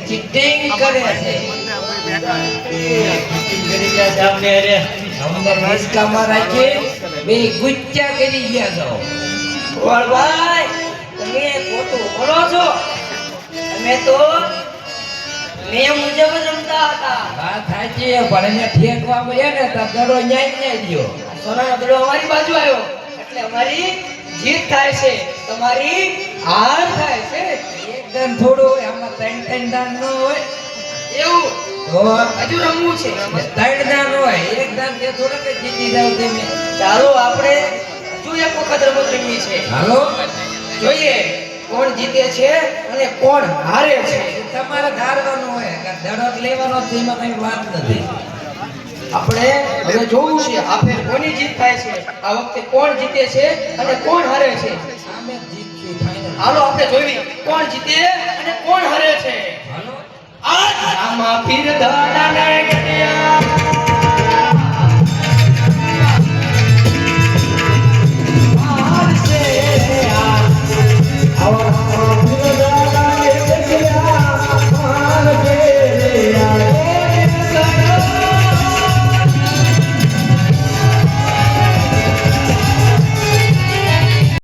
Cheating કરે છે કરી ગયા સામને રે અમને રિસ્કામાં રાખી બે ગુચ્ચા કરી ગયા છો ગોળભાઈ તમે ખોટું બોલો છો અમે તો નિયમ મુજબ જ રમતા હતા વાત સાચી છે, પણ એને ઠેકવા મળ્યા ને તો દડો ન્યાય ગયો. સોનાનો દડો અમારી બાજુ આવ્યો એટલે અમારી જીત થાય છે તમારી હાર થાય છે એક દાન થોડું હોય, આમાં ત્રણ ત્રણ દાન ન હોય. એવું તો હજુ રમવું છે ત્રણ દાન હોય, એક દાન તે થોડા કે જીતી જાવ તમે. ચાલો આપણે હજુ એક વખત રમત રમવી છે હાલો, જોઈએ કોણ જીતે છે અને કોણ હારે છે તમારે ધારવાનું હોય કે દડો જ લેવાનો છે, એમાં કઈ વાત નથી. આપણે હવે જોવું છે આ ફેર કોની જીત થાય છે આ વખતે કોણ જીતે છે અને કોણ હારે છે સામે જીતથી ફાઇનલ. હાલો આપણે જોઈએ કોણ જીતે અને કોણ હારે છે હાલો, આજ રામા પીર